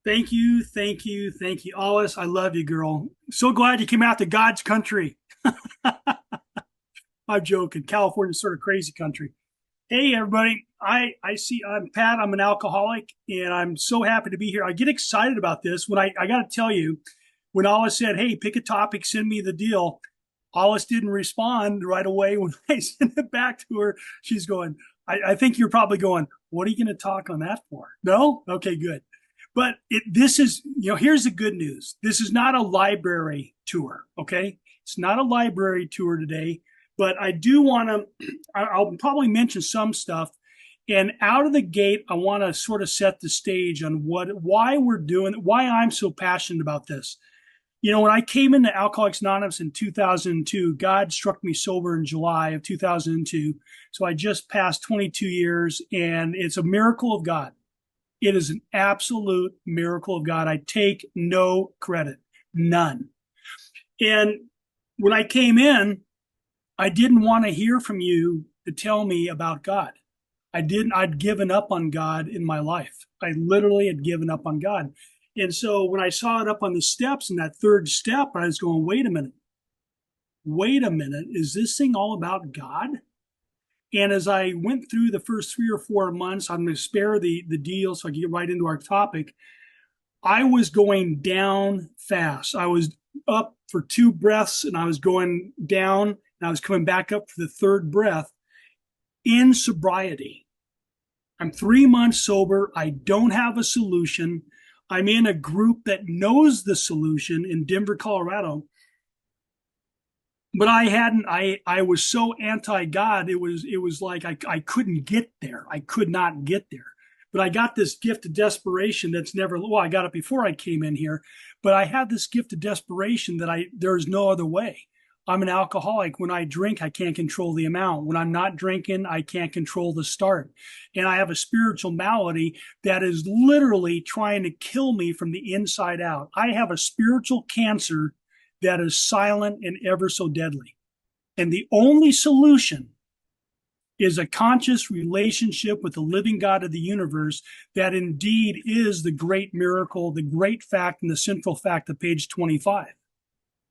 Thank you, thank you, thank you, Alice. I love you, girl. So glad you came out to God's country. I'm joking. California's sort of crazy country. Hey, everybody. I see. I'm Pat. I'm an alcoholic, and I'm so happy to be here. I get excited about this when I got to tell you, when Alice said, "Hey, pick a topic, send me the deal." Alice didn't respond right away when I sent it back to her. She's going, I think you're probably going, what are you going to talk on that for? No? Okay, good. But this is, here's the good news. This is not a library tour, okay? It's not a library tour today, but I do want to, I'll probably mention some stuff. And out of the gate, I want to sort of set the stage on why we're doing, why I'm so passionate about this. When I came into Alcoholics Anonymous in 2002, God struck me sober in July of 2002. So I just passed 22 years, and it's a miracle of God. It is an absolute miracle of God. I take no credit, none. And when I came in, I didn't want to hear from you to tell me about God. I'd given up on God in my life. I literally had given up on God. And so when I saw it up on the steps in that third step, I was going, wait a minute. Is this thing all about God? And as I went through the first 3 or 4 months, I'm going to spare the deal so I can get right into our topic. I was going down fast. I was up for 2 breaths and I was going down and I was coming back up for the third breath in sobriety. I'm 3 months sober. I don't have a solution. I'm in a group that knows the solution in Denver, Colorado. But I was so anti-God, it was like I couldn't get there. I could not get there. But I got this gift of desperation that's never, well, I got it before I came in here, but I had this gift of desperation that there's no other way. I'm an alcoholic. When I drink, I can't control the amount. When I'm not drinking, I can't control the start. And I have a spiritual malady that is literally trying to kill me from the inside out. I have a spiritual cancer that is silent and ever so deadly. And the only solution is a conscious relationship with the living God of the universe that indeed is the great miracle, the great fact, and the central fact of page 25.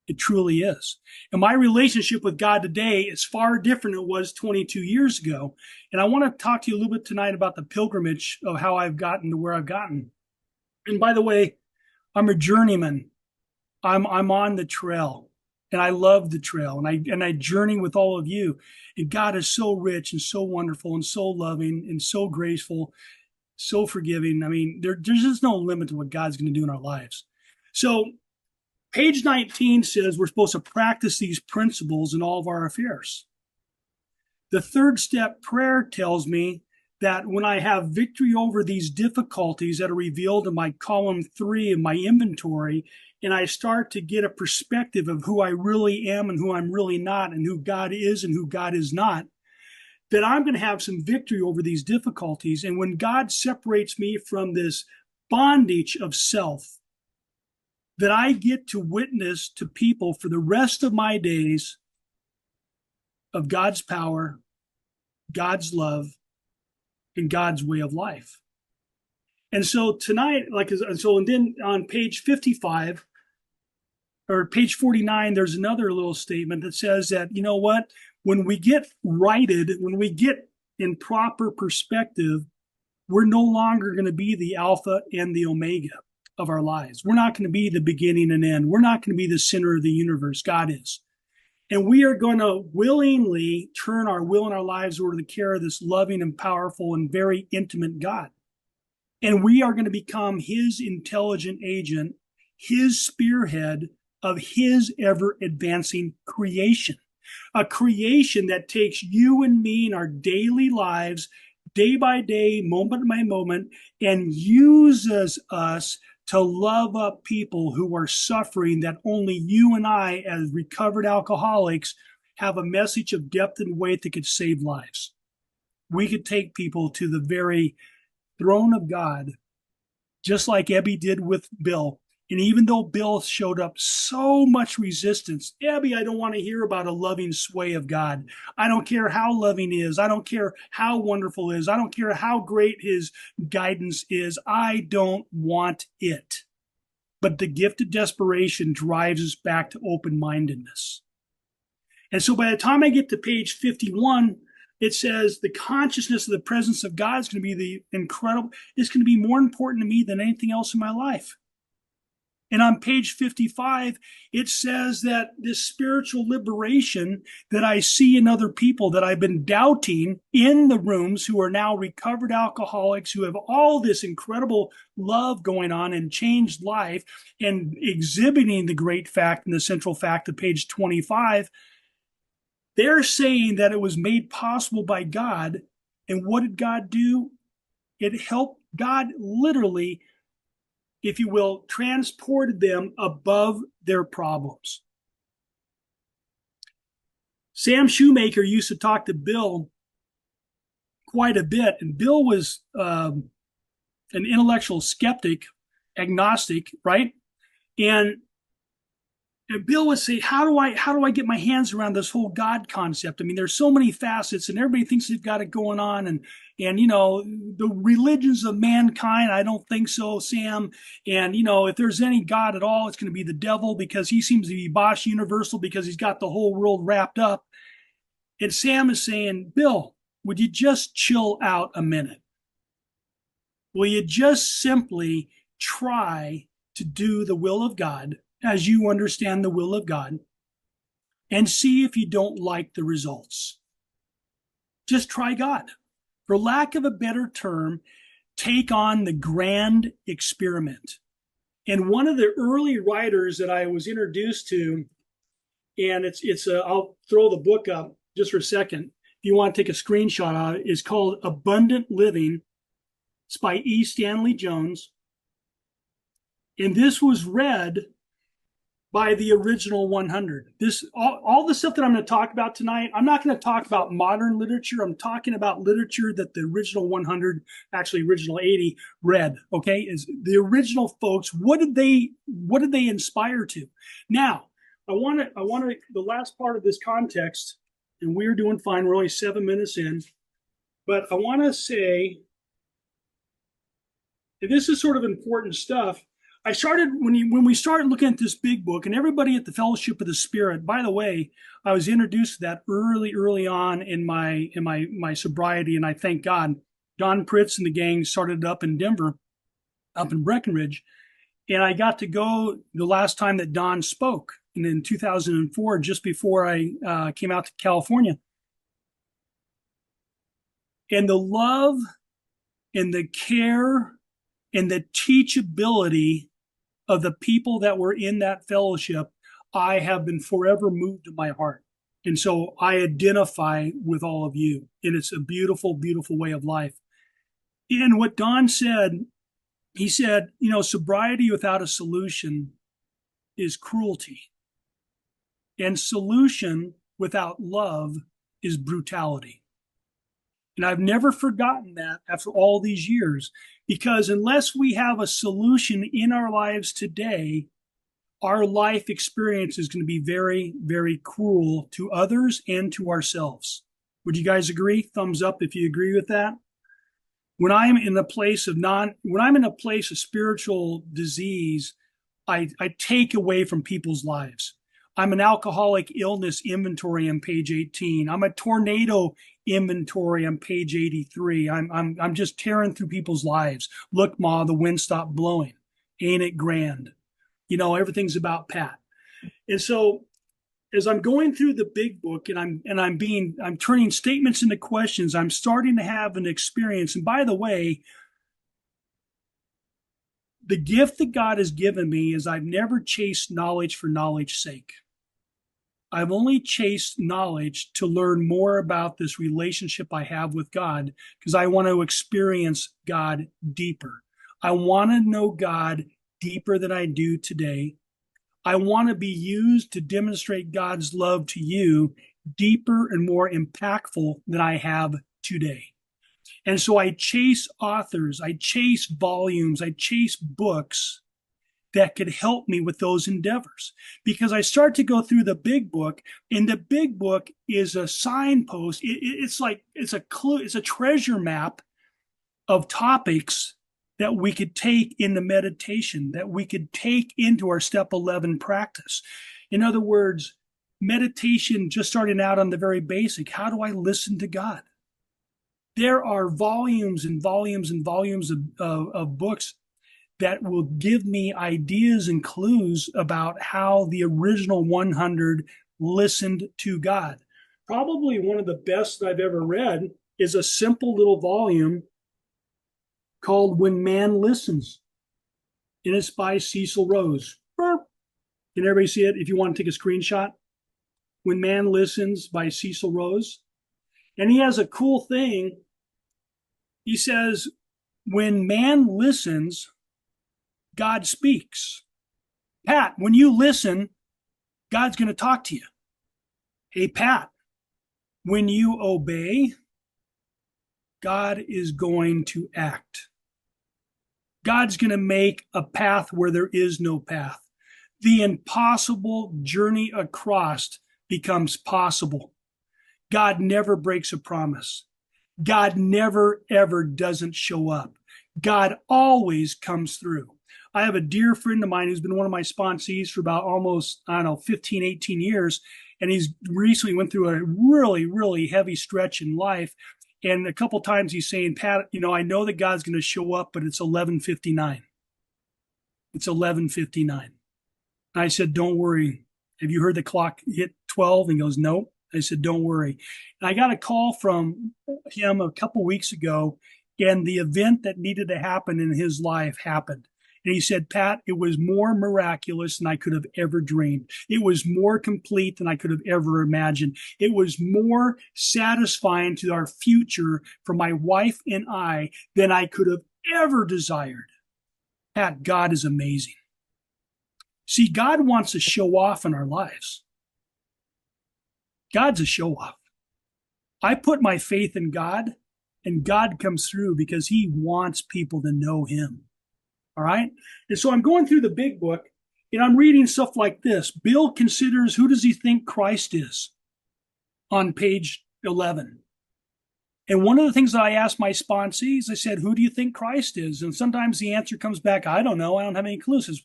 It truly is. And my relationship with God today is far different than it was 22 years ago. And I want to talk to you a little bit tonight about the pilgrimage of how I've gotten to where I've gotten. And by the way, I'm a journeyman. I'm on the trail and I love the trail and I journey with all of you. And God is so rich and so wonderful and so loving and so graceful, so forgiving. I mean, there's just no limit to what God's going to do in our lives. So page 19 says we're supposed to practice these principles in all of our affairs. The third step prayer tells me that when I have victory over these difficulties that are revealed in my column 3 of my inventory, and I start to get a perspective of who I really am and who I'm really not, and who God is and who God is not, that I'm going to have some victory over these difficulties. And when God separates me from this bondage of self, that I get to witness to people for the rest of my days of God's power, God's love, and God's way of life. And so tonight, and then on page 55 or page 49, there's another little statement that says that, you know what, when we get righted, when we get in proper perspective, we're no longer going to be the Alpha and the Omega of our lives. We're not going to be the beginning and end. We're not going to be the center of the universe. God is. And we are going to willingly turn our will and our lives over to the care of this loving and powerful and very intimate God. And we are going to become his intelligent agent, his spearhead of his ever advancing creation. A creation that takes you and me in our daily lives, day by day, moment by moment, and uses us to love up people who are suffering, that only you and I, as recovered alcoholics, have a message of depth and weight that could save lives. We could take people to the very throne of God, just like Ebby did with Bill, And even though Bill showed up so much resistance, Abby, I don't want to hear about a loving sway of God. I don't care how loving he is. I don't care how wonderful he is. I don't care how great his guidance is. I don't want it. But the gift of desperation drives us back to open-mindedness. And so by the time I get to page 51, it says the consciousness of the presence of God is going to be it's going to be more important to me than anything else in my life. And on page 55, it says that this spiritual liberation that I see in other people that I've been doubting in the rooms, who are now recovered alcoholics, who have all this incredible love going on and changed life and exhibiting the great fact and the central fact of page 25, they're saying that it was made possible by God. And what did God do? It helped. God literally, if you will, transported them above their problems. Sam Shoemaker used to talk to Bill quite a bit, and Bill was an intellectual skeptic, agnostic, right? And Bill would say, how do I get my hands around this whole God concept? I mean, there's so many facets, and everybody thinks they've got it going on. And the religions of mankind, I don't think so, Sam. And, if there's any God at all, it's going to be the devil, because he seems to be boss universal, because he's got the whole world wrapped up. And Sam is saying, Bill, would you just chill out a minute? Will you just simply try to do the will of God as you understand the will of God, and see if you don't like the results? Just try God. For lack of a better term, take on the grand experiment. And one of the early writers that I was introduced to, and I'll throw the book up just for a second, if you want to take a screenshot of it, is called Abundant Living. It's by E. Stanley Jones. And this was read by the original 100. All the stuff that I'm going to talk about tonight, I'm not going to talk about modern literature. I'm talking about literature that the original 100, actually original 80, read. Okay, is the original folks. What did they inspire to? Now, I want to the last part of this context, and we're doing fine. We're only 7 minutes in, but I want to say, this is sort of important stuff. I started when we started looking at this big book, and everybody at the Fellowship of the Spirit. By the way, I was introduced to that early on in my sobriety, and I thank God. Don Pritz and the gang started it up in Denver, up in Breckenridge, and I got to go the last time that Don spoke, and in 2004, just before I came out to California. And the love and the care and the teachability of the people that were in that fellowship, I have been forever moved to my heart. And so I identify with all of you. And it's a beautiful, beautiful way of life. And what Don said, he said, sobriety without a solution is cruelty. And solution without love is brutality. And I've never forgotten that after all these years, because unless we have a solution in our lives today, our life experience is going to be very, very cruel to others and to ourselves. Would you guys agree? Thumbs up if you agree with that. When I'm in a place of spiritual disease, I take away from people's lives. I'm an alcoholic illness inventory on page 18. I'm a tornado inventory on page 83. I'm just tearing through people's lives. Look, Ma, the wind stopped blowing. Ain't it grand? Everything's about Pat. And so as I'm going through the big book and I'm turning statements into questions, I'm starting to have an experience. And by the way, the gift that God has given me is I've never chased knowledge for knowledge's sake. I've only chased knowledge to learn more about this relationship I have with God, because I want to experience God deeper. I want to know God deeper than I do today. I want to be used to demonstrate God's love to you deeper and more impactful than I have today. And so I chase authors, I chase volumes, I chase books that could help me with those endeavors. Because I start to go through the big book, and the big book is a signpost. It's like it's a clue, it's a treasure map of topics that we could take in the meditation, that we could take into our step 11 practice. In other words, meditation, just starting out on the very basic, how do I listen to God? There are volumes and volumes and volumes of books that will give me ideas and clues about how the original 100 listened to God. Probably one of the best that I've ever read is a simple little volume called When Man Listens, and it's by Cecil Rose. Can everybody see it if you want to take a screenshot? When Man Listens by Cecil Rose. And he has a cool thing. He says, when man listens, God speaks. Pat, when you listen, God's going to talk to you. Hey, Pat, when you obey, God is going to act. God's going to make a path where there is no path. The impossible journey across becomes possible. God never breaks a promise. God never, ever doesn't show up. God always comes through. I have a dear friend of mine who's been one of my sponsees for about almost, 15, 18 years. And he's recently went through a really, really heavy stretch in life. And a couple times he's saying, Pat, I know that God's going to show up, but it's 11:59. It's 11:59. I said, don't worry. Have you heard the clock hit 12? And he goes, no. I said, don't worry. And I got a call from him a couple weeks ago, and the event that needed to happen in his life happened. And he said, Pat, it was more miraculous than I could have ever dreamed. It was more complete than I could have ever imagined. It was more satisfying to our future for my wife and I than I could have ever desired. Pat, God is amazing. See, God wants to show off in our lives. God's a show off. I put my faith in God, and God comes through because he wants people to know him. All right? And so I'm going through the big book, and I'm reading stuff like this. Bill considers, who does he think Christ is? On page 11. And one of the things that I asked my sponsees, I said, who do you think Christ is? And sometimes the answer comes back, I don't know. I don't have any clues. Says,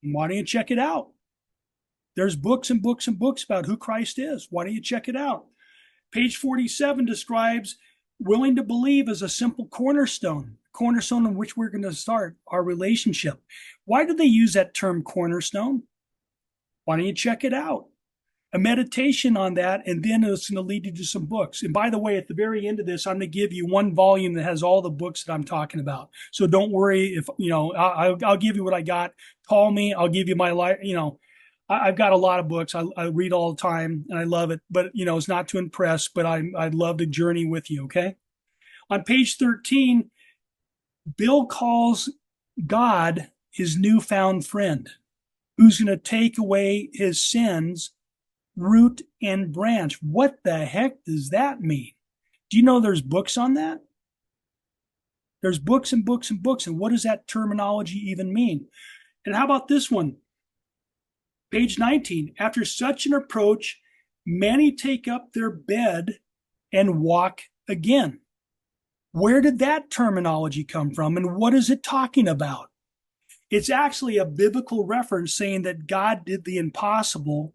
why don't you check it out? There's books and books and books about who Christ is. Why don't you check it out? Page 47 describes willing to believe as a simple cornerstone on which we're going to start our relationship. Why do they use that term cornerstone? Why don't you check it out? A meditation on that, and then it's going to lead you to some books. And by the way, at the very end of this, I'm going to give you one volume that has all the books that I'm talking about. So don't worry if, I'll give you what I got. Call me. I'll give you my life, I've got a lot of books. I read all the time and I love it, but it's not to impress, but I'd love to journey with you. Okay. On page 13, Bill calls God his newfound friend who's going to take away his sins, root and branch. What the heck does that mean? Do you know there's books on that? There's books and books and books. And what does that terminology even mean? And how about this one? Page 19, after such an approach, many take up their bed and walk again. Where did that terminology come from, and what is it talking about? It's actually a biblical reference saying that God did the impossible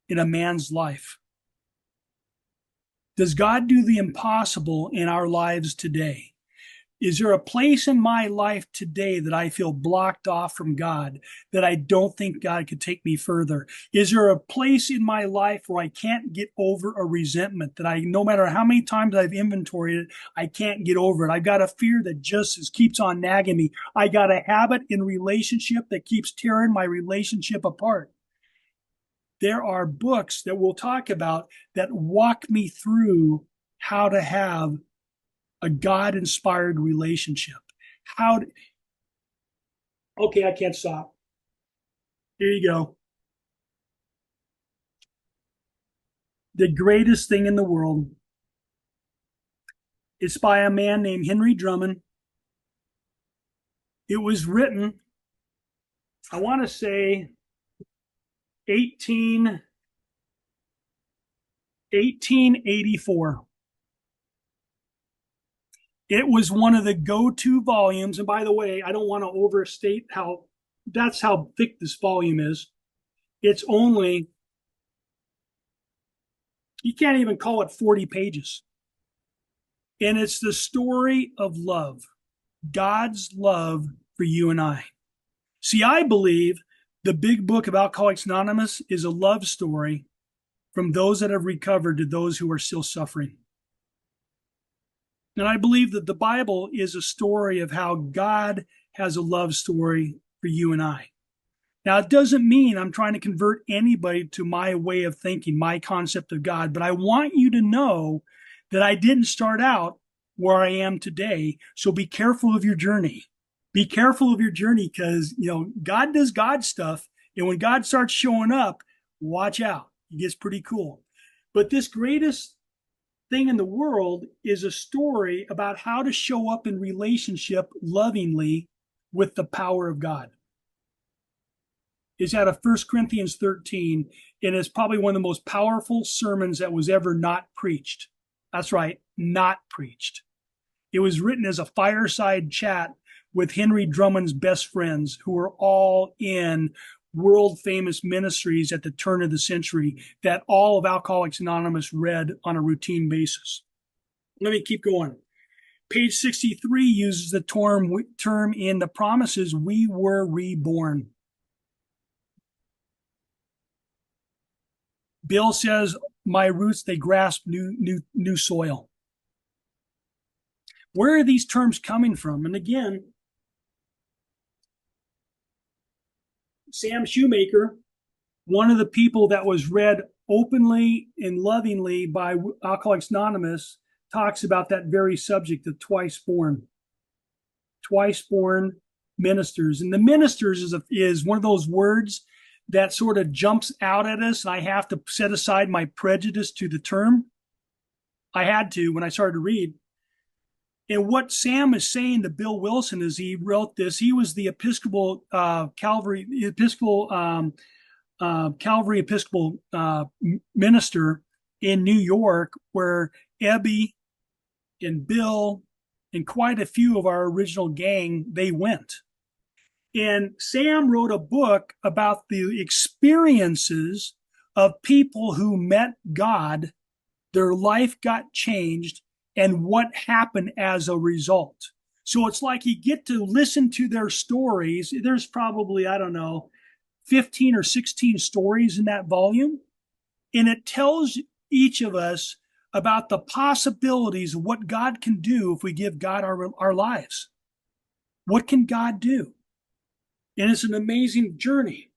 in a man's life. Does God do the impossible in our lives today? Is there a place in my life today that I feel blocked off from God, that I don't think God could take me further? Is there a place in my life where I can't get over a resentment that no matter how many times I've inventoried it, I can't get over it? I've got a fear that just keeps on nagging me. I got a habit in relationship that keeps tearing my relationship apart. There are books that we'll talk about that walk me through how to have a God-inspired relationship. Okay, I can't stop. Here you go. The greatest thing in the world. It's by a man named Henry Drummond. It was written I want to say 1884. It was one of the go-to volumes. And by the way, I don't want to overstate that's how thick this volume is. It's only, you can't even call it 40 pages. And it's the story of love, God's love for you and I. See, I believe the big book of Alcoholics Anonymous is a love story from those that have recovered to those who are still suffering. And I believe that the Bible is a story of how God has a love story for you and I. Now, it doesn't mean I'm trying to convert anybody to my way of thinking, my concept of God, but I want you to know that I didn't start out where I am today. So be careful of your journey. Be careful of your journey because, God does God stuff. And when God starts showing up, watch out. It gets pretty cool. But this greatest thing in the world is a story about how to show up in relationship lovingly with the power of God. It's out of 1 Corinthians 13, and it's probably one of the most powerful sermons that was ever not preached. That's right, not preached. It was written as a fireside chat with Henry Drummond's best friends who were all in world famous ministries at the turn of the century that all of Alcoholics Anonymous read on a routine basis. Let me keep going. Page 63 uses the term in the promises, we were reborn. Bill says, my roots, they grasp new soil. Where are these terms coming from? And again, Sam Shoemaker, one of the people that was read openly and lovingly by Alcoholics Anonymous, talks about that very subject of twice born ministers. And the ministers is one of those words that sort of jumps out at us. And I have to set aside my prejudice to the term. I had to when I started to read. And what Sam is saying to Bill Wilson as he wrote this, he was the Episcopal Calvary Episcopal minister in New York, where Ebby and Bill and quite a few of our original gang, they went. And Sam wrote a book about the experiences of people who met God, their life got changed, and what happened as a result. So it's like you get to listen to their stories. There's probably, 15 or 16 stories in that volume. And it tells each of us about the possibilities of what God can do if we give God our lives. What can God do? And it's an amazing journey.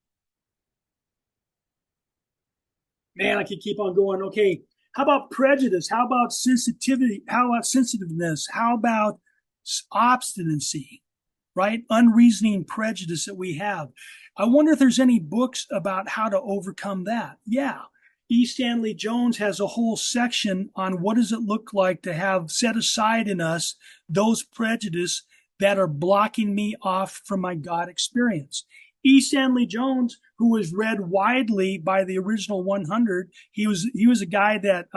Man, I could keep on going. Okay. How about prejudice? How about sensitivity? How about sensitiveness? How about obstinacy, right? Unreasoning prejudice that we have. I wonder if there's any books about how to overcome that. Yeah. E. Stanley Jones has a whole section on what does it look like to have set aside in us those prejudice that are blocking me off from my God experience. E. Stanley Jones, who was read widely by the original 100, he was a guy that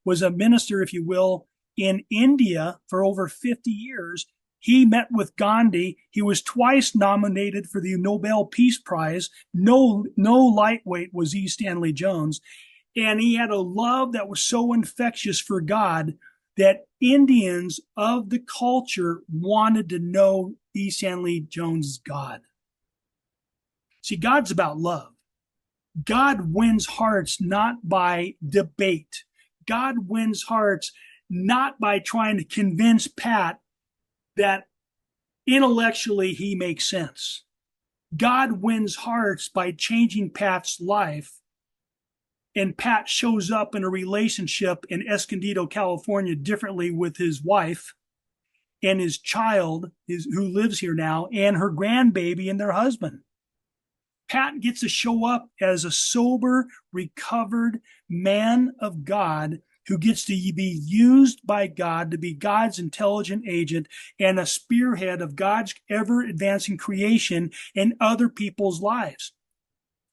was a minister, if you will, in India for over 50 years. He met with Gandhi. He was twice nominated for the Nobel Peace Prize. No lightweight was E. Stanley Jones. And he had a love that was so infectious for God that Indians of the culture wanted to know E. Stanley Jones' God. See, God's about love. God wins hearts not by debate. God wins hearts not by trying to convince Pat that intellectually he makes sense. God wins hearts by changing Pat's life, and Pat shows up in a relationship in Escondido, California, differently with his wife and his child, who lives here now, and her grandbaby and their husband. Pat gets to show up as a sober, recovered man of God who gets to be used by God to be God's intelligent agent and a spearhead of God's ever advancing creation in other people's lives.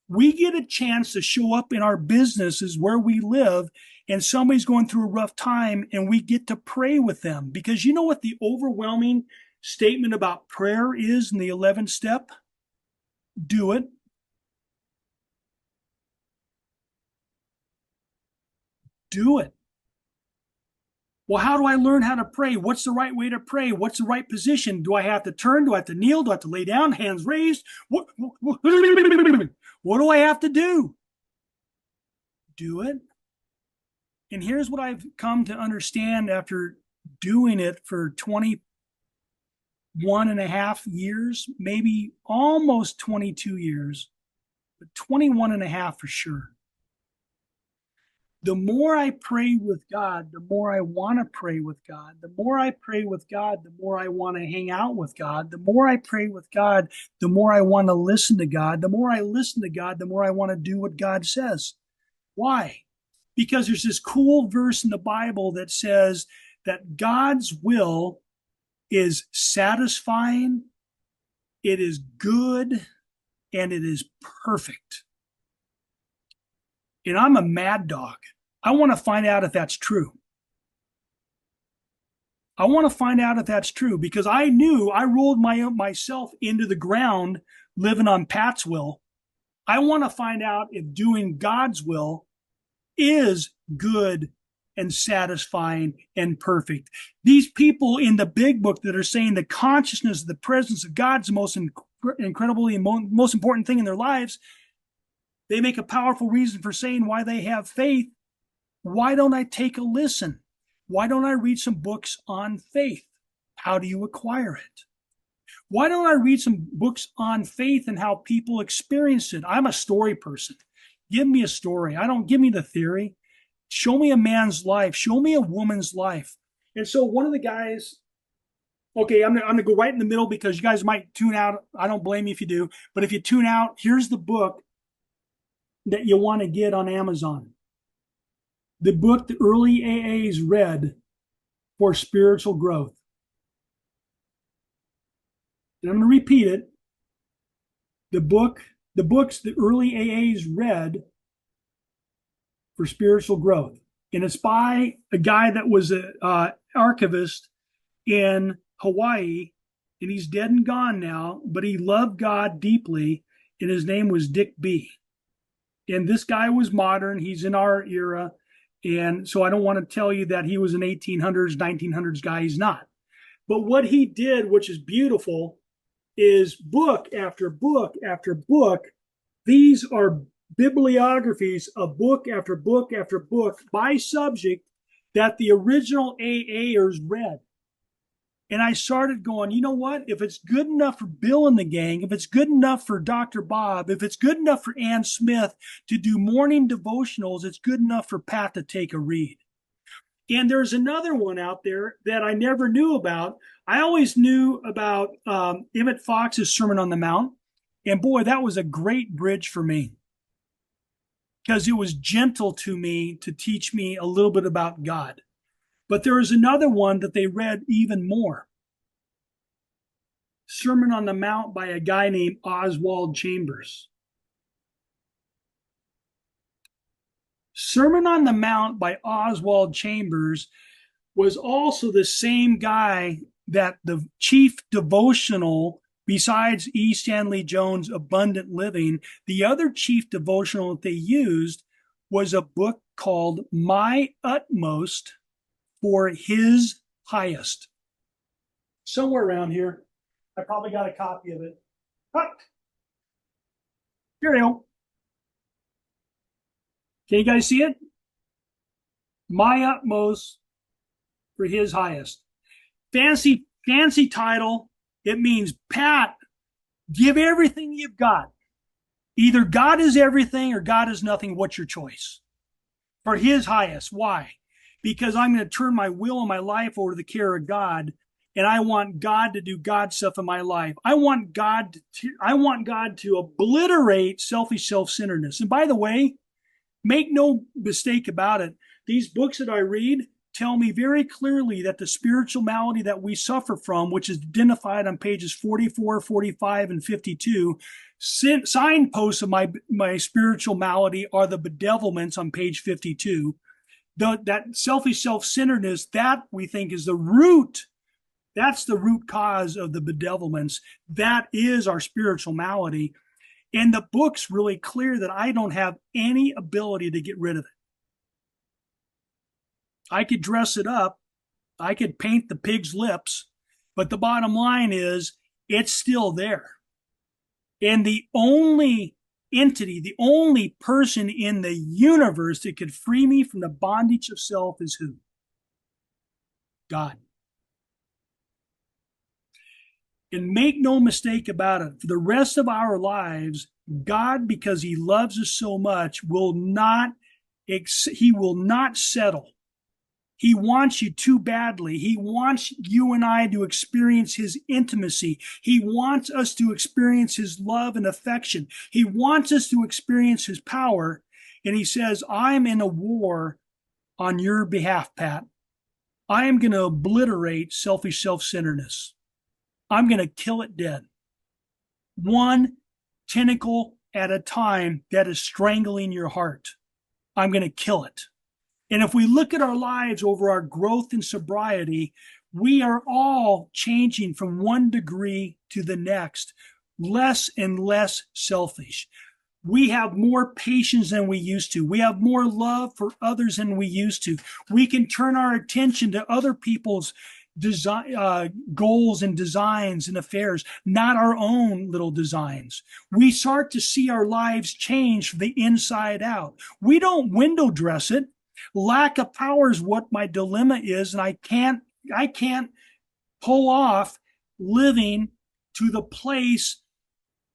We get a chance to show up in our businesses where we live and somebody's going through a rough time and we get to pray with them. Because you know what the overwhelming statement about prayer is in the 11th step? Do it. Do it. Well, how do I learn how to pray? What's the right way to pray? What's the right position? Do I have to turn? Do I have to kneel? Do I have to lay down? Hands raised? What do I have to do? Do it. And here's what I've come to understand after doing it for 21 and a half years, maybe almost 22 years, but 21 and a half for sure. The more I pray with God, the more I want to pray with God. The more I pray with God, the more I want to hang out with God. The more I pray with God, the more I want to listen to God. The more I listen to God, the more I want to do what God says. Why? Because there's this cool verse in the Bible that says that God's will is satisfying, it is good, and it is perfect. And I'm a mad dog. I want to find out if that's true. I want to find out if that's true because I knew I rolled myself into the ground living on Pat's will. I want to find out if doing God's will is good and satisfying and perfect. These people in the big book that are saying the consciousness of the presence of God is the most incredibly and most important thing in their lives, they make a powerful reason for saying why they have faith. Why don't I take a listen? Why don't I read some books on faith? How do you acquire it? Why don't I read some books on faith and how people experience it? I'm a story person. Give me a story. Give me the theory. Show me a man's life. Show me a woman's life. And so one of the guys, okay, I'm going to go right in the middle because you guys might tune out. I don't blame you if you do. But if you tune out, here's the book that you want to get on Amazon. The book the early AAs read for spiritual growth. And I'm going to repeat it. The books the early AAs read for spiritual growth. And it's by a guy that was an archivist in Hawaii, and he's dead and gone now, but he loved God deeply, and his name was Dick B. And this guy was modern. He's in our era. And so I don't want to tell you that he was an 1800s, 1900s guy. He's not. But what he did, which is beautiful, is book after book after book. These are bibliographies of book after book after book by subject that the original AAers read. And I started going, you know what? If it's good enough for Bill and the gang, if it's good enough for Dr. Bob, if it's good enough for Ann Smith to do morning devotionals, it's good enough for Pat to take a read. And there's another one out there that I never knew about. I always knew about Emmett Fox's Sermon on the Mount. And boy, that was a great bridge for me because it was gentle to me to teach me a little bit about God. But there is another one that they read even more. Sermon on the Mount by a guy named Oswald Chambers. Sermon on the Mount by Oswald Chambers was also the same guy that the chief devotional, besides E. Stanley Jones' Abundant Living, the other chief devotional that they used was a book called My Utmost for His Highest. Somewhere around here. I probably got a copy of it. Here we go. Can you guys see it? My Utmost for His Highest. Fancy title. It means, Pat, give everything you've got. Either God is everything or God is nothing. What's your choice? For His highest. Why? Because I'm going to turn my will and my life over to the care of God, and I want God to do God stuff in my life. I want God to obliterate selfish self-centeredness. And by the way, make no mistake about it, These books that I read tell me very clearly that the spiritual malady that we suffer from, which is identified on pages 44, 45, and 52, signposts of my spiritual malady are the bedevilments on page 52. That selfish self-centeredness, that we think is the root. That's the root cause of the bedevilments. That is our spiritual malady. And the book's really clear that I don't have any ability to get rid of it. I could dress it up. I could paint the pig's lips. But the bottom line is it's still there. And the only entity, the only person in the universe that could free me from the bondage of self is who? God. And make no mistake about it, for the rest of our lives, God, because he loves us so much, he will not settle. He wants you too badly. He wants you and I to experience his intimacy. He wants us to experience his love and affection. He wants us to experience his power. And he says, I'm in a war on your behalf, Pat. I am going to obliterate selfish self-centeredness. I'm going to kill it dead. One tentacle at a time that is strangling your heart. I'm going to kill it. And if we look at our lives over our growth in sobriety, we are all changing from one degree to the next, less and less selfish. We have more patience than we used to. We have more love for others than we used to. We can turn our attention to other people's goals and designs and affairs, not our own little designs. We start to see our lives change from the inside out. We don't window dress it. Lack of power is what my dilemma is, and I can't pull off living to the place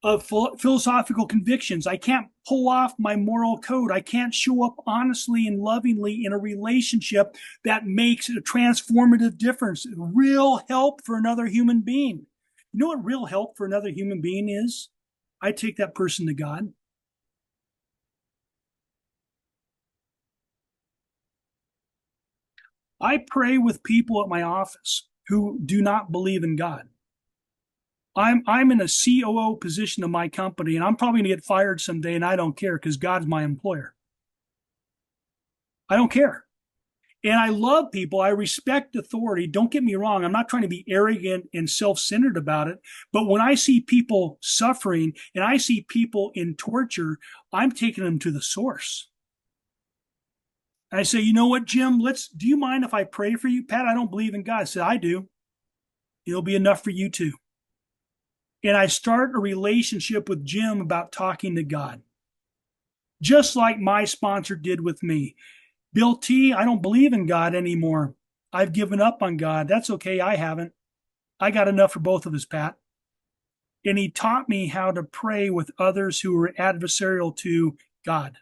of philosophical convictions. I can't pull off my moral code. I can't show up honestly and lovingly in a relationship that makes a transformative difference, real help for another human being. You know what real help for another human being is? I take that person to God. I pray with people at my office who do not believe in God. I'm in a COO position of my company, and I'm probably going to get fired someday, and I don't care because God's my employer. I don't care. And I love people. I respect authority. Don't get me wrong. I'm not trying to be arrogant and self-centered about it. But when I see people suffering and I see people in torture, I'm taking them to the source. I say, you know what, Jim, do you mind if I pray for you? Pat, I don't believe in God. I said, I do. It'll be enough for you too. And I start a relationship with Jim about talking to God. Just like my sponsor did with me. Bill T, I don't believe in God anymore. I've given up on God. That's okay. I haven't. I got enough for both of us, Pat. And he taught me how to pray with others who were adversarial to God.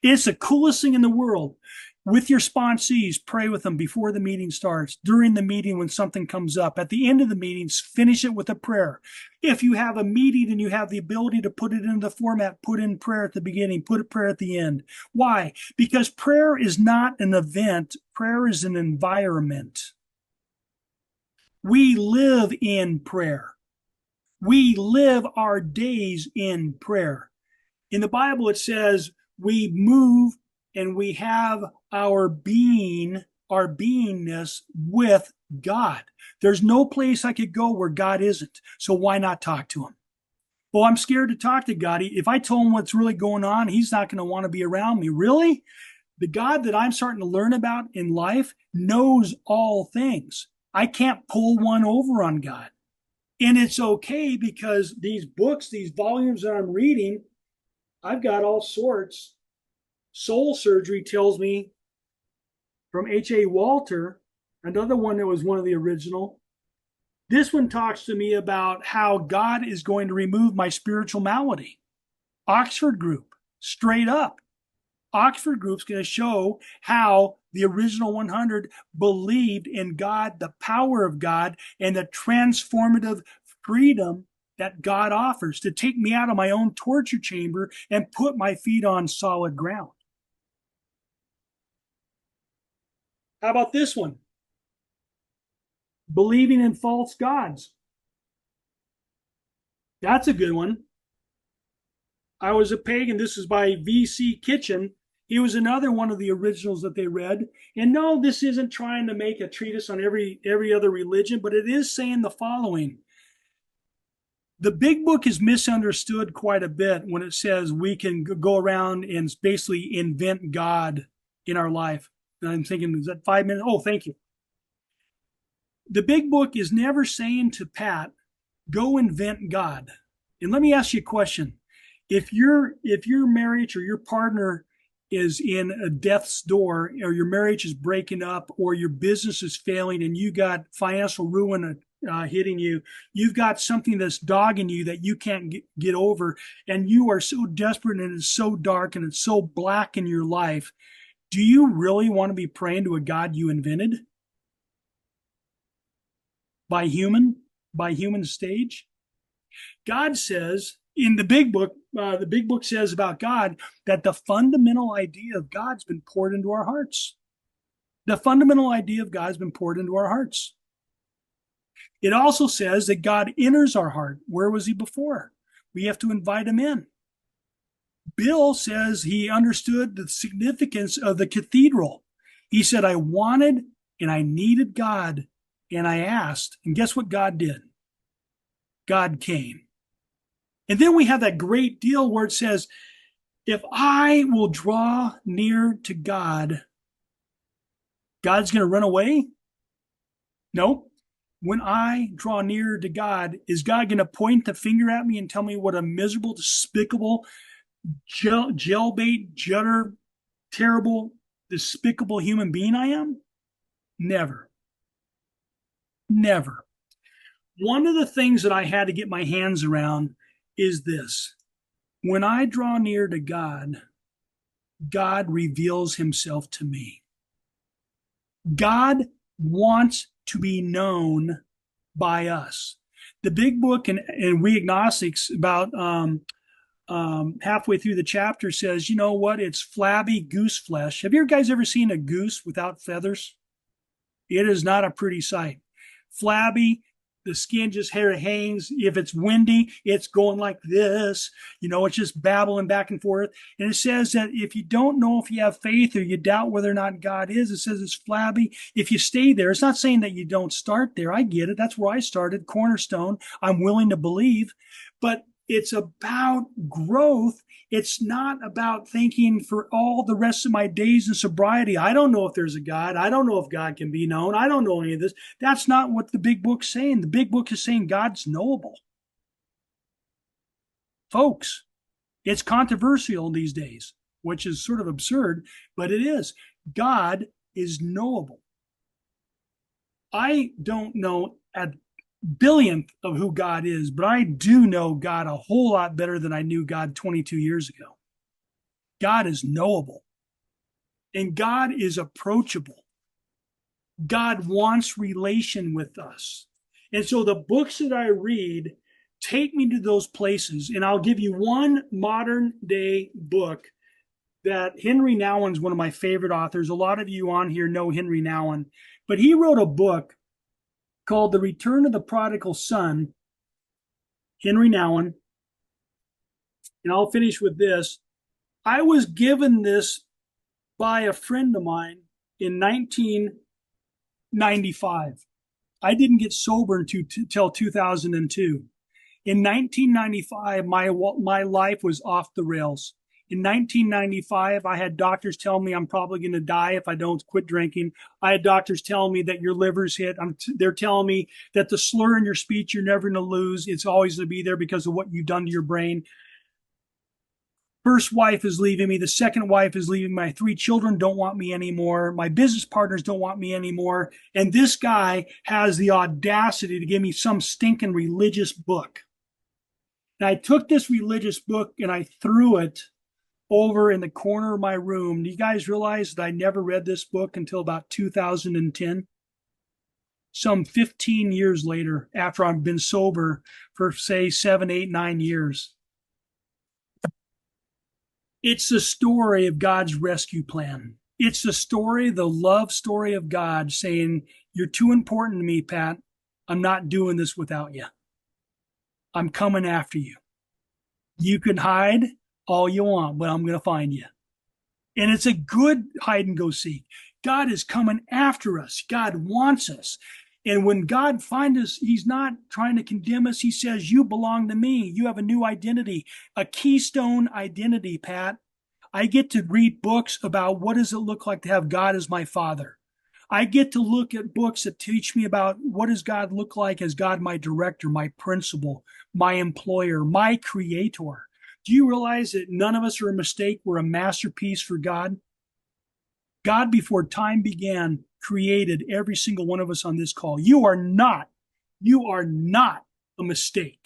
It's the coolest thing in the world. With your sponsees, pray with them before the meeting starts, during the meeting when something comes up. At the end of the meetings, finish it with a prayer. If you have a meeting and you have the ability to put it into the format, put in prayer at the beginning, put a prayer at the end. Why? Because prayer is not an event. Prayer is an environment. We live in prayer. We live our days in prayer. In the Bible, it says we move and we have our being, our beingness with God. There's no place I could go where God isn't. So why not talk to him? Well, I'm scared to talk to God. If I tell him what's really going on, he's not going to want to be around me. Really? The God that I'm starting to learn about in life knows all things. I can't pull one over on God. And it's okay because these books, these volumes that I'm reading, I've got all sorts. Soul Surgery tells me from H.A. Walter, another one that was one of the original. This one talks to me about how God is going to remove my spiritual malady. Oxford Group, straight up. Oxford Group's going to show how the original 100 believed in God, the power of God, and the transformative freedom that God offers to take me out of my own torture chamber and put my feet on solid ground. How about this one? Believing in false gods. That's a good one. I Was a Pagan. This is by V.C. Kitchen. He was another one of the originals that they read. And no, this isn't trying to make a treatise on every other religion, but it is saying the following. The big book is misunderstood quite a bit when it says we can go around and basically invent God in our life. And I'm thinking, is that 5 minutes? Oh, thank you. The big book is never saying to Pat, go invent God. And let me ask you a question. If your marriage or your partner is in a death's door, or your marriage is breaking up, or your business is failing, and you got financial ruin hitting you, you've got something that's dogging you that you can't get over, and you are so desperate, and it's so dark, and it's so black in your life, do you really want to be praying to a God you invented by human stage? God says in the big book says about God that the fundamental idea of God's been poured into our hearts. The fundamental idea of God's been poured into our hearts. It also says that God enters our heart. Where was he before? We have to invite him in. Bill says he understood the significance of the cathedral. He said, I wanted and I needed God, and I asked, and guess what God did? God came. And then we have that great deal where it says, if I will draw near to God, God's going to run away? No. When I draw near to God, is God going to point the finger at me and tell me what a miserable, despicable, jailbait, judder, terrible, despicable human being I am? Never. Never. One of the things that I had to get my hands around is this. When I draw near to God, God reveals himself to me. God wants to be known by us. The big book and we agnostics about halfway through the chapter says, you know what? It's flabby goose flesh. Have you guys ever seen a goose without feathers? It is not a pretty sight. Flabby, the skin just hair hangs. If it's windy, it's going like this. It's just babbling back and forth. And it says that if you don't know if you have faith or you doubt whether or not God is, it says it's flabby. If you stay there, it's not saying that you don't start there. I get it. That's where I started, Cornerstone. I'm willing to believe. But it's about growth. It's not about thinking for all the rest of my days in sobriety, I don't know if there's a God. I don't know if God can be known. I don't know any of this. That's not what the big book's saying. The big book is saying God's knowable. Folks, it's controversial these days, which is sort of absurd, but it is. God is knowable. I don't know a billionth of who God is, but I do know God a whole lot better than I knew God 22 years ago. God is knowable, and God is approachable. God wants relation with us. And so the books that I read take me to those places. And I'll give you one modern day book that Henry Nouwen's one of my favorite authors. A lot of you on here know Henry Nouwen, but he wrote a book called The Return of the Prodigal Son, Henry Nouwen. And I'll finish with this. I was given this by a friend of mine in 1995. I didn't get sober until 2002. In 1995, my life was off the rails. In 1995, I had doctors tell me I'm probably going to die if I don't quit drinking. I had doctors telling me that your liver's hit. They're telling me that the slur in your speech you're never going to lose. It's always going to be there because of what you've done to your brain. First wife is leaving me. The second wife is leaving. My 3 children don't want me anymore. My business partners don't want me anymore. And this guy has the audacity to give me some stinking religious book. And I took this religious book and I threw it over in the corner of my room. Do you guys realize that I never read this book until about 2010? Some 15 years later, after I've been sober for, say, 7, 8, 9 years. It's the story of God's rescue plan. It's the story, the love story of God saying, "You're too important to me, Pat. I'm not doing this without you. I'm coming after you. You can hide all you want, but I'm going to find you." And it's a good hide and go seek. God is coming after us. God wants us. And when God finds us, he's not trying to condemn us. He says, "You belong to me. You have a new identity, a keystone identity, Pat. I get to read books about what does it look like to have God as my father. I get to look at books that teach me about what does God look like as God, my director, my principal, my employer, my creator. Do you realize that none of us are a mistake? We're a masterpiece for God. God, before time began, created every single one of us on this call. You are not a mistake.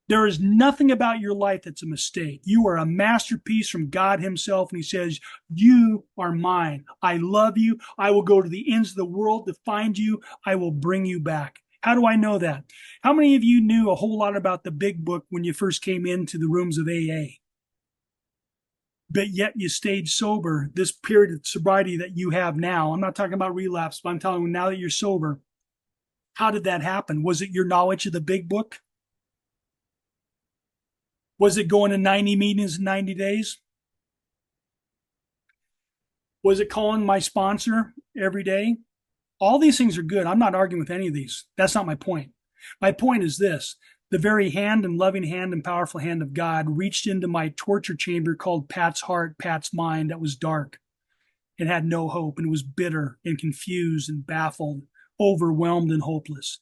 There is nothing about your life that's a mistake. You are a masterpiece from God himself. And he says, "You are mine. I love you. I will go to the ends of the world to find you. I will bring you back." How do I know that? How many of you knew a whole lot about the big book when you first came into the rooms of AA? But yet you stayed sober this period of sobriety that you have now. I'm not talking about relapse, but I'm telling you now that you're sober. How did that happen? Was it your knowledge of the big book? Was it going to 90 meetings in 90 days? Was it calling my sponsor every day? All these things are good. I'm not arguing with any of these. That's not my point. My point is this: the very hand and loving hand and powerful hand of God reached into my torture chamber called Pat's heart, Pat's mind, that was dark and had no hope and was bitter and confused and baffled, overwhelmed and hopeless.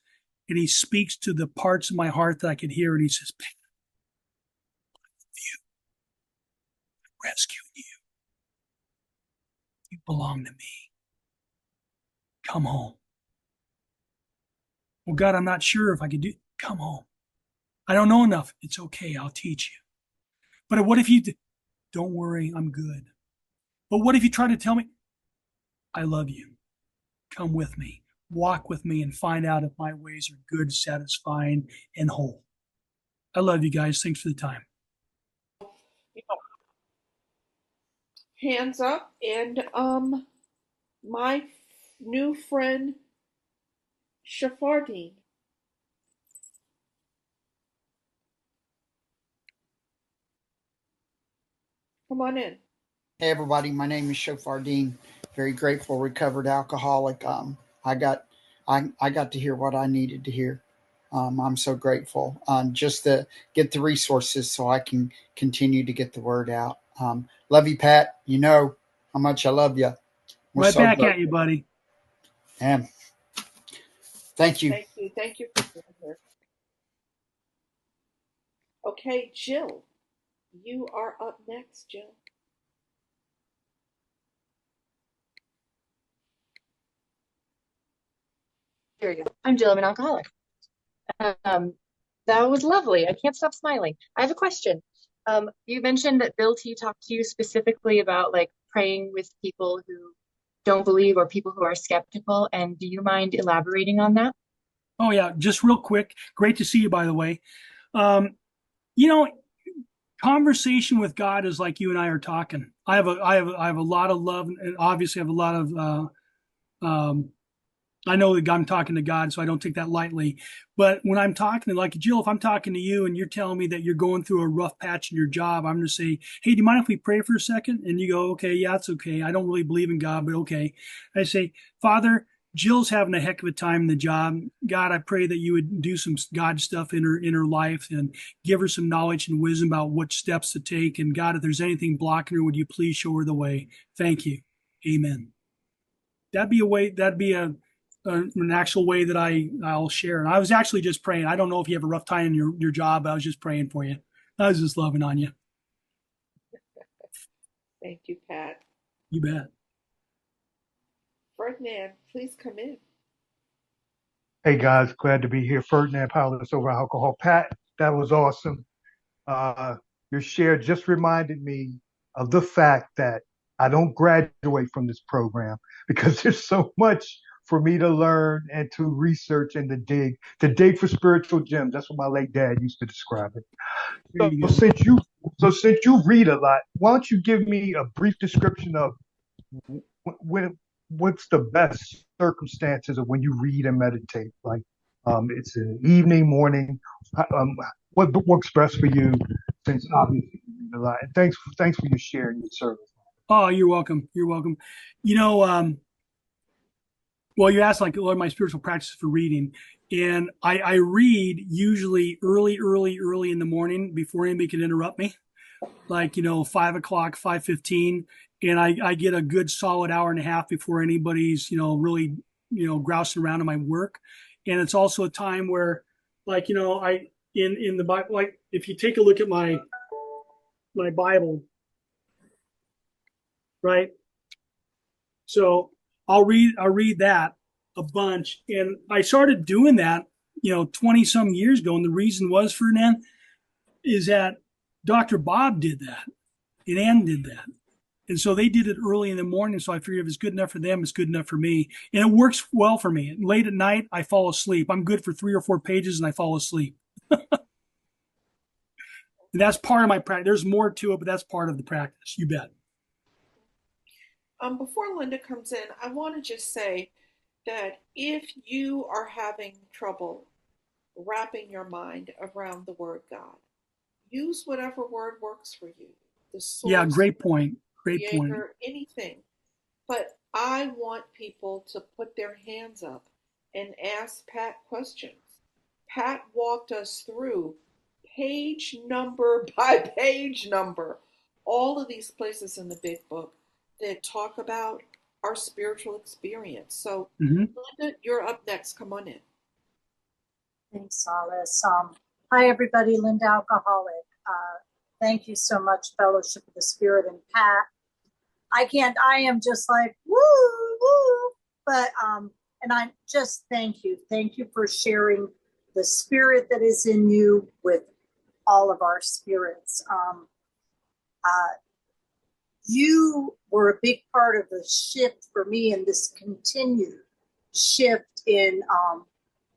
And he speaks to the parts of my heart that I could hear, and he says, "Pat, I'm rescuing you. You belong to me. Come home." "Well, God, I'm not sure if I could do. Come home. I don't know enough." "It's okay. I'll teach you." "But what if you don't worry, I'm good." "But what if you try to tell me?" "I love you. Come with me. Walk with me and find out if my ways are good, satisfying, and whole." I love you guys. Thanks for the time. Hands up, and my new friend Shafardine. Come on in. Hey everybody, my name is Shofar Dean. Very grateful, recovered alcoholic. I got I got to hear what I needed to hear. I'm so grateful just to get the resources so I can continue to get the word out. Love you, Pat. You know how much I love you. We're Right so back grateful. at you, buddy. And thank you. Thank you. Thank you for being here. Okay, Jill, you are up next, Jill. There you go. I'm Jill. I'm an alcoholic. Um, that was lovely. I can't stop smiling. I have a question. You mentioned that Bill T talked to you specifically about like praying with people who don't believe or people who are skeptical. And do you mind elaborating on that? Oh yeah, just real quick. Great to see you, by the way. Um, you know, conversation with God is like you and I are talking. I have a lot of love, and obviously I have a lot of I know that I'm talking to God, so I don't take that lightly. But when I'm talking, like Jill, if I'm talking to you and you're telling me that you're going through a rough patch in your job, I'm going to say, "Hey, do you mind if we pray for a second?" And you go, "Okay, yeah, it's okay. I don't really believe in God, but okay." I say, "Father, Jill's having a heck of a time in the job. God, I pray that you would do some God stuff in her life and give her some knowledge and wisdom about what steps to take. And God, if there's anything blocking her, would you please show her the way? Thank you. Amen." That'd be a way. That'd be an actual way that I'll share. And I was actually just praying. I don't know if you have a rough time in your job. I was just praying for you. I was just loving on you. Thank you, Pat. You bet. Ferdinand, please come in. Hey guys, glad to be here. Ferdinand Paulus over alcohol. Pat, that was awesome. Uh, your share just reminded me of the fact that I don't graduate from this program because there's so much for me to learn and to research and to dig for spiritual gems. That's what my late dad used to describe it. There you So go. since you read a lot, why don't you give me a brief description of when what's the best circumstances of when you read and meditate? Like, it's an evening, morning. What works best for you? Since obviously you read a lot. And thanks for your sharing your service. Oh, you're welcome. You're welcome. You know, well, you asked like what are my spiritual practices for reading, and I read usually early in the morning before anybody can interrupt me, like 5 o'clock, 5:15, and I get a good solid hour and a half before anybody's really grousing around in my work, and it's also a time where like I in the Bible, like if you take a look at my Bible, right? So I'll read that a bunch. And I started doing that, 20 some years ago. And the reason was, Ferdinand, is that Dr. Bob did that and Ann did that. And so they did it early in the morning. So I figured if it's good enough for them, it's good enough for me. And it works well for me. Late at night, I fall asleep. I'm good for 3 or 4 pages and I fall asleep. And that's part of my practice. There's more to it, but that's part of the practice. You bet. Before Linda comes in, I want to just say that if you are having trouble wrapping your mind around the word God, use whatever word works for you. The source, Yeah, great point. Great point. creator, anything. But I want people to put their hands up and ask Pat questions. Pat walked us through page number by page number all of these places in the big book that talk about our spiritual experience. So, hmm Linda, you're up next. Come on in. Thanks, Solace. Hi, everybody. Linda Alcoholic. Thank you so much, Fellowship of the Spirit and Pat. I am just like, woo, woo. But, and I just thank you. Thank you for sharing the spirit that is in you with all of our spirits. You were a big part of the shift for me and this continued shift in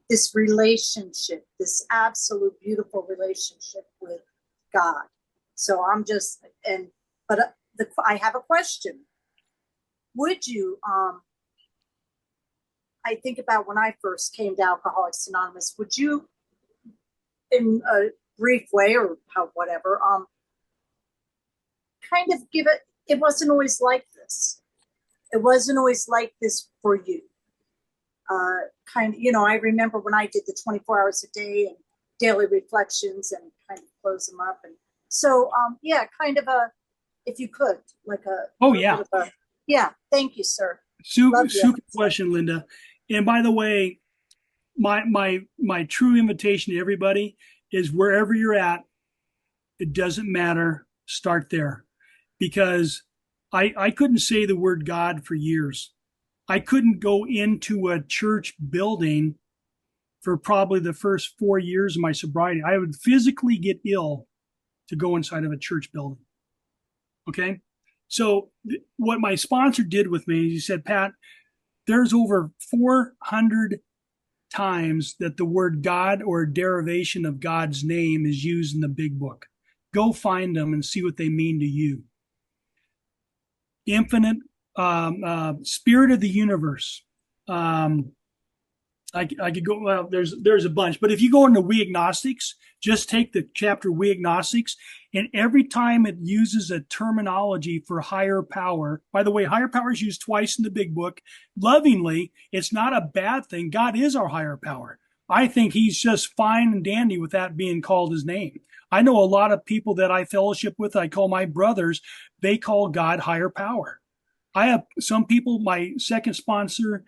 this relationship, this absolute beautiful relationship with God. So I'm just, I have a question. Would you, I think about when I first came to Alcoholics Anonymous, would you, in a brief way or whatever, kind of give it wasn't always like this. It wasn't always like this for you. I remember when I did the 24 hours a day and daily reflections and kind of close them up. And so, kind of if you could, like Oh, yeah. Thank you, sir. Super question, Linda. And by the way, my true invitation to everybody is wherever you're at, it doesn't matter. Start there, because I couldn't say the word God for years. I couldn't go into a church building for probably the first 4 years of my sobriety. I would physically get ill to go inside of a church building. Okay. So what my sponsor did with me, he said, Pat, there's over 400 times that the word God or a derivation of God's name is used in the big book. Go find them and see what they mean to you. Infinite, spirit of the universe. I could go, well, there's a bunch, but if you go into We Agnostics, just take the chapter We Agnostics, and every time it uses a terminology for higher power, by the way, higher power is used twice in the big book. Lovingly, it's not a bad thing. God is our higher power. I think he's just fine and dandy with that being called his name. I know a lot of people that I fellowship with, I call my brothers, they call God higher power. I have some people, my second sponsor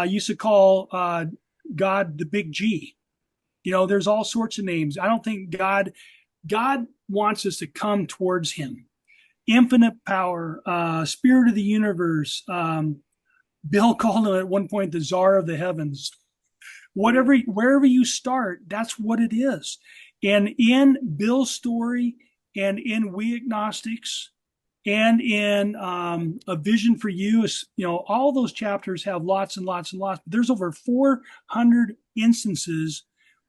used to call God the big G. There's all sorts of names. I don't think God wants us to come towards him. Infinite power, spirit of the universe. Bill called him at one point the czar of the heavens. Wherever you start, that's what it is. And in Bill's story and in We Agnostics and in A Vision for You, all those chapters have lots and lots and lots. But there's over 400 instances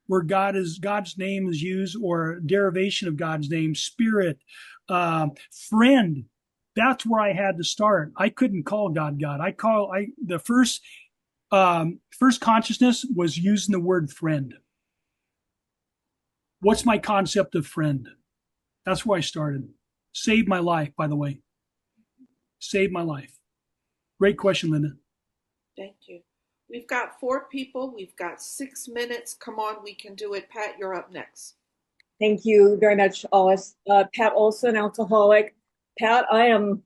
where God's name is used, or a derivation of God's name, spirit, friend. That's where I had to start. I couldn't call God God. The first consciousness was using the word friend. What's my concept of friend? That's where I started. Saved my life, by the way. Saved my life. Great question, Linda. Thank you. We've got 4 people. We've got 6 minutes. Come on, we can do it. Pat, you're up next. Thank you very much, Alice. Pat Olson, alcoholic. Pat, I'm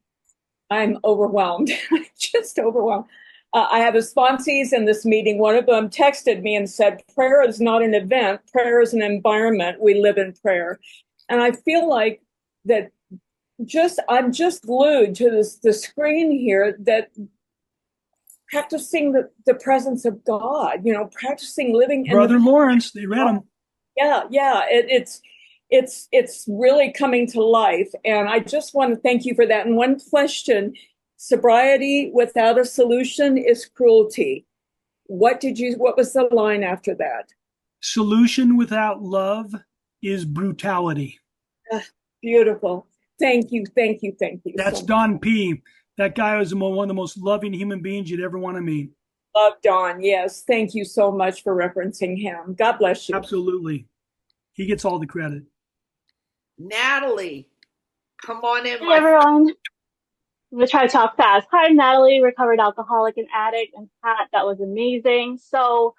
overwhelmed. Just overwhelmed. I have a sponsees in this meeting. One of them texted me and said, prayer is not an event. Prayer is an environment. We live in prayer. And I feel like that I'm just glued to the screen here, that practicing the presence of God, practicing living in Brother Lawrence, they read them. Yeah. It's really coming to life. And I just want to thank you for that. And one question: sobriety without a solution is cruelty. What was the line after that? Solution without love is brutality. Beautiful. Thank you. That's so Don P. That guy was one of the most loving human beings you'd ever want to meet. Love Don. Yes. Thank you so much for referencing him. God bless you. Absolutely. He gets all the credit. Natalie, come on in. Hey everyone. I'm going to try to talk fast. Hi, Natalie, recovered alcoholic and addict. And Pat, that was amazing. So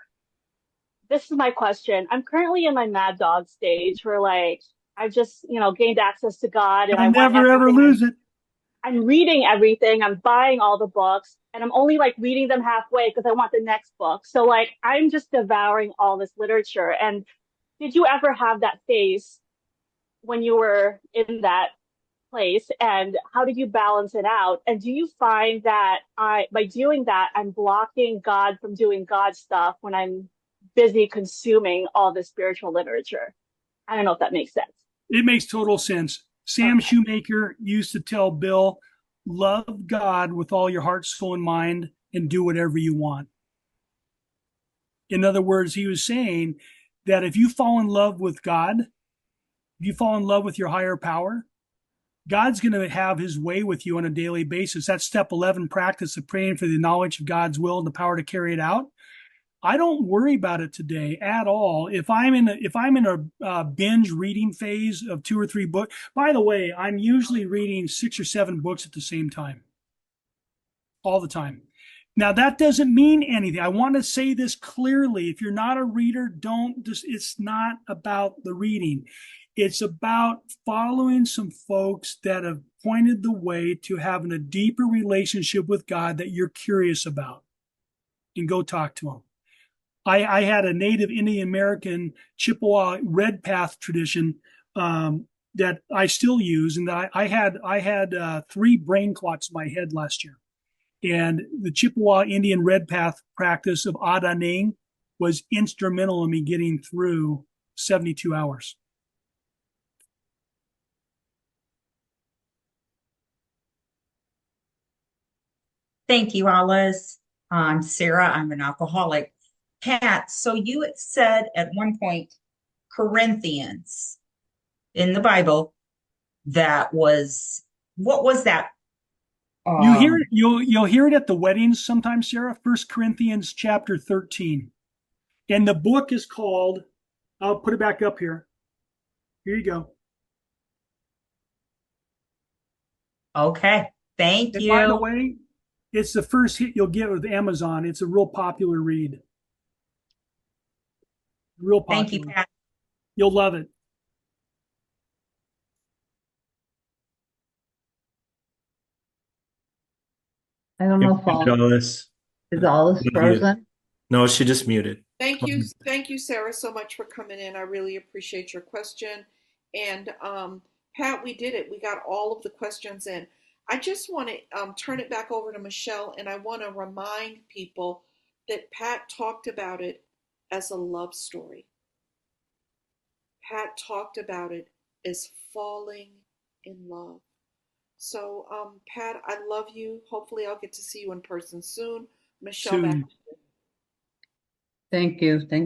this is my question. I'm currently in my mad dog stage where I've just, gained access to God, and I want never ever lose it. I'm reading everything. I'm buying all the books, and I'm only reading them halfway because I want the next book. So I'm just devouring all this literature. And did you ever have that phase when you were in that place, and how did you balance it out? And do you find that by doing that, I'm blocking God from doing God stuff when I'm busy consuming all the spiritual literature? I don't know if that makes sense. It makes total sense. Sam Shoemaker used to tell Bill, love God with all your heart, soul, and mind, and do whatever you want. In other words, he was saying that if you fall in love with God, if you fall in love with your higher power, God's going to have his way with you on a daily basis. That's step 11, practice of praying for the knowledge of God's will and the power to carry it out. I don't worry about it today at all. If I'm in a binge reading phase of 2 or 3 books, by the way, I'm usually reading 6 or 7 books at the same time, all the time. Now, that doesn't mean anything. I want to say this clearly. If you're not a reader, it's not about the reading. It's about following some folks that have pointed the way to having a deeper relationship with God that you're curious about, and go talk to them. I had a native Indian American Chippewa Red Path tradition that I still use, and I had 3 brain clots in my head last year. And the Chippewa Indian Red Path practice of Adaning was instrumental in me getting through 72 hours. Thank you, Alice. I'm Sarah. I'm an alcoholic. Pat, so you had said at one point, Corinthians in the Bible, what was that? You hear it, you'll hear it at the weddings sometimes, Sarah. 1 Corinthians chapter 13. And the book is called, I'll put it back up here. Here you go. Okay. Thank you. By the way, it's the first hit you'll get with Amazon. It's a real popular read. Real popular. Thank you, Pat. You'll love it. I don't know if Alice. Is Alice frozen? No, she just muted. Thank you, Sarah, so much for coming in. I really appreciate your question. And Pat, we did it. We got all of the questions in. I just want to turn it back over to Michelle, and I want to remind people that Pat talked about it as a love story. Pat talked about it as falling in love. So, Pat, I love you. Hopefully I'll get to see you in person soon. Michelle, back to you. Thank you.